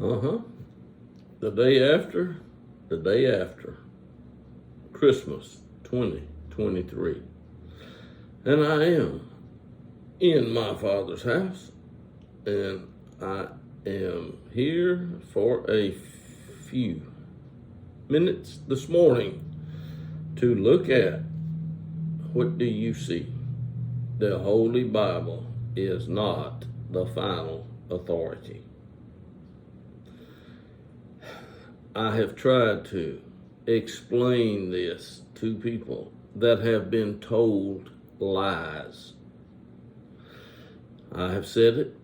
Uh-huh. The day after Christmas 2023. And I am in my Father's house, and I am here for a few minutes this morning to look at what do you see? The Holy Bible is not the final authority. I have tried to explain this to people that have been told lies. I have said it.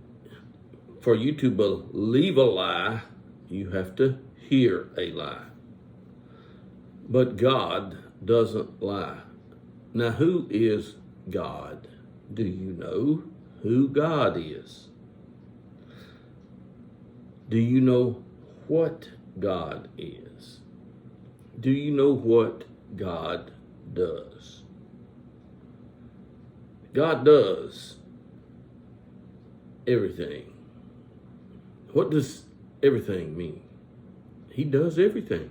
For you to believe a lie, you have to hear a lie. But God doesn't lie. Now, who is God? Do you know who God is? Do you know what God is? Do you know what God does? God does everything. What does everything mean? He does everything.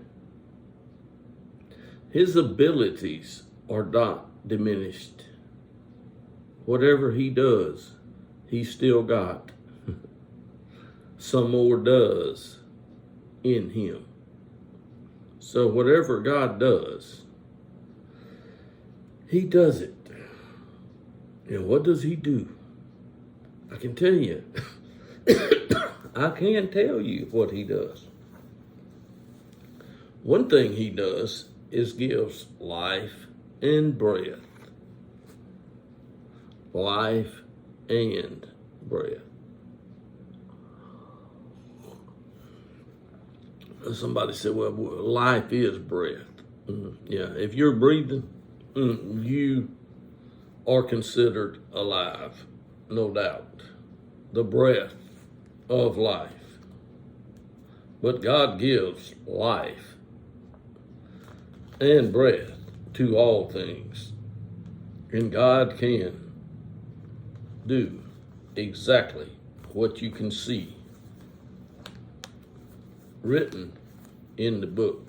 His abilities are not diminished. Whatever he does, he's still got some more does in him. So whatever God does, he does it. And what does he do? I can tell you. I can tell you what he does. One thing he does is gives life and breath. Life and breath. Somebody said, well, life is breath. Yeah, if you're breathing, you are considered alive, no doubt. The breath of life. But God gives life and breath to all things. And God can do exactly what you can see written in the book.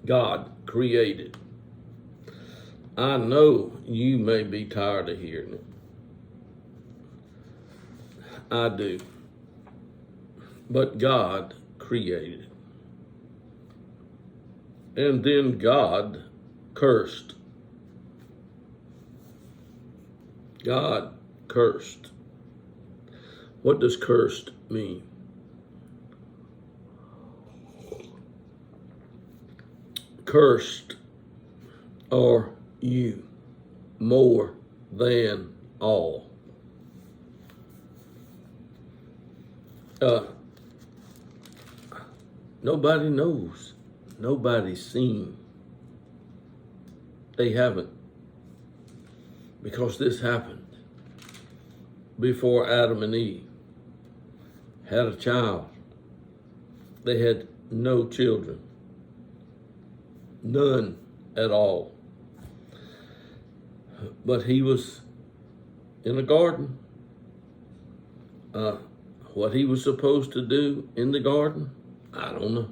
God created. I know you may be tired of hearing it. I do. But God created. And then God cursed. God cursed. What does cursed mean? Cursed are you more than all. Nobody knows. Nobody's seen. They haven't. Because this happened before Adam and Eve had a child. They had no children. None at all. But he was in a garden. What he was supposed to do in the garden, I don't know.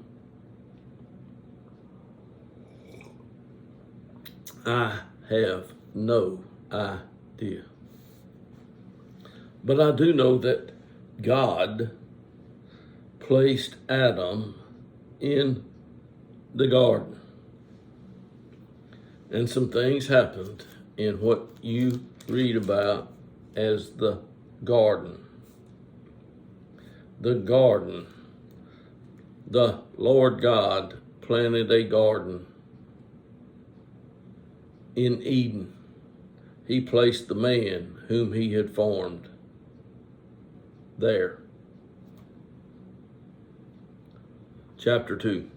I have no idea. But I do know that God placed Adam in the garden. And some things happened in what you read about as the garden. The garden. The Lord God planted a garden in Eden. He placed the man whom he had formed there. Chapter 2.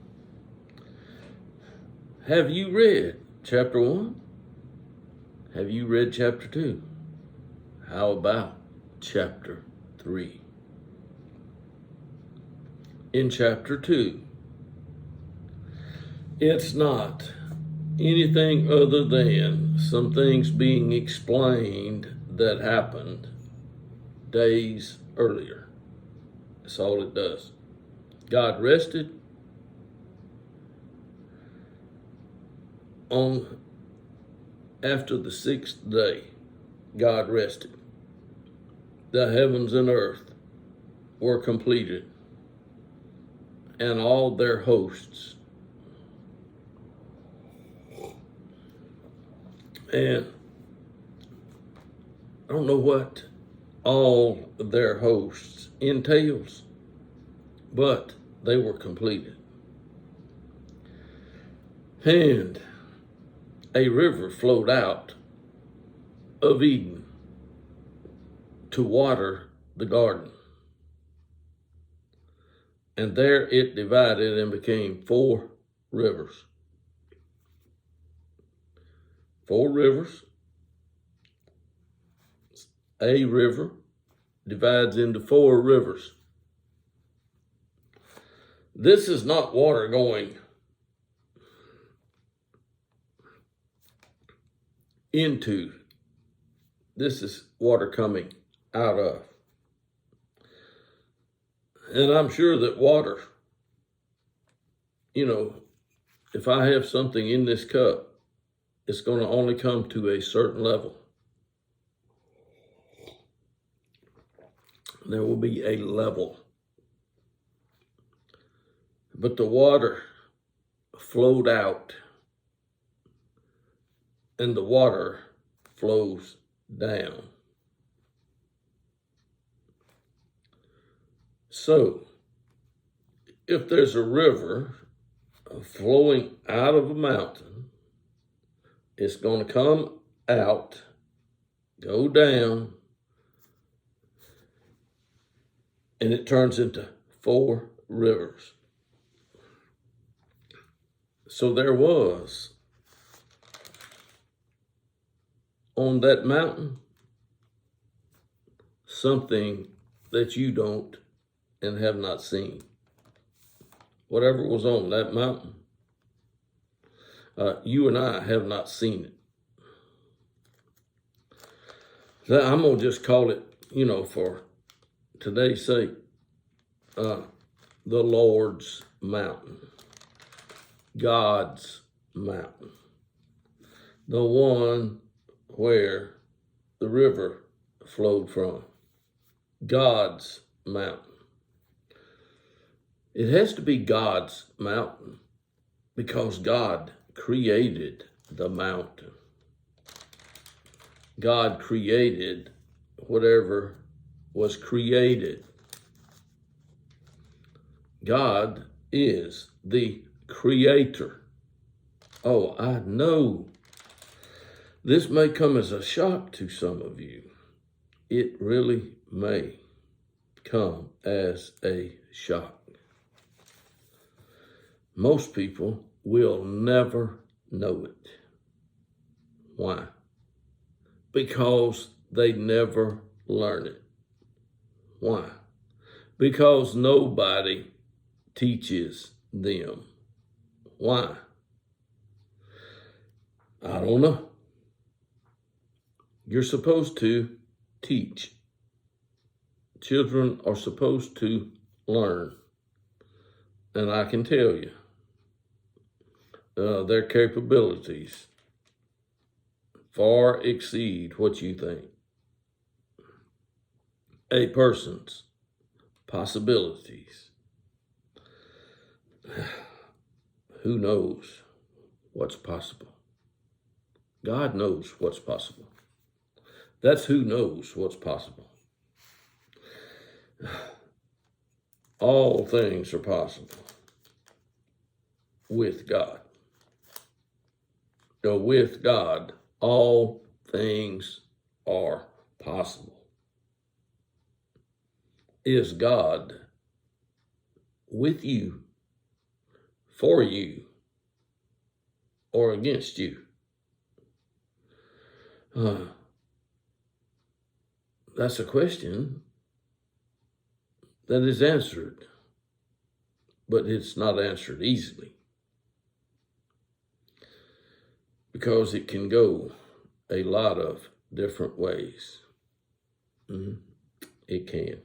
Have you read chapter 1? Have you read chapter 2? How about chapter 3? In chapter 2, it's not anything other than some things being explained that happened days earlier. That's all it does. God rested on after the sixth day. God rested. The heavens and earth were completed, and all their hosts. And I don't know what all their hosts entails, but they were completed. And a river flowed out of Eden to water the garden. And there it divided and became 4 rivers. 4 rivers. A river divides into 4 rivers. This is not water going into. This is water coming out of. And I'm sure that water, if I have something in this cup, it's going to only come to a certain level. There will be a level. But the water flowed out, and the water flows down. So, if there's a river flowing out of a mountain, it's going to come out, go down, and it turns into 4 rivers. So there was on that mountain something that you don't and have not seen. Whatever was on that mountain, you and I have not seen it. So I'm going to just call it, for today's sake, the Lord's mountain, God's mountain, the one where the river flowed from, God's mountain. It has to be God's mountain because God created the mountain. God created whatever was created. God is the creator. Oh, I know this may come as a shock to some of you. It really may come as a shock. Most people will never know it. Why? Because they never learn it. Why? Because nobody teaches them. Why? I don't know. You're supposed to teach. Children are supposed to learn. And I can tell you, their capabilities far exceed what you think. A person's possibilities. Who knows what's possible? God knows what's possible. That's who knows what's possible. All things are possible with God. So with God, all things are possible. Is God with you, for you, or against you? That's a question that is answered, but it's not answered easily because it can go a lot of different ways. It can.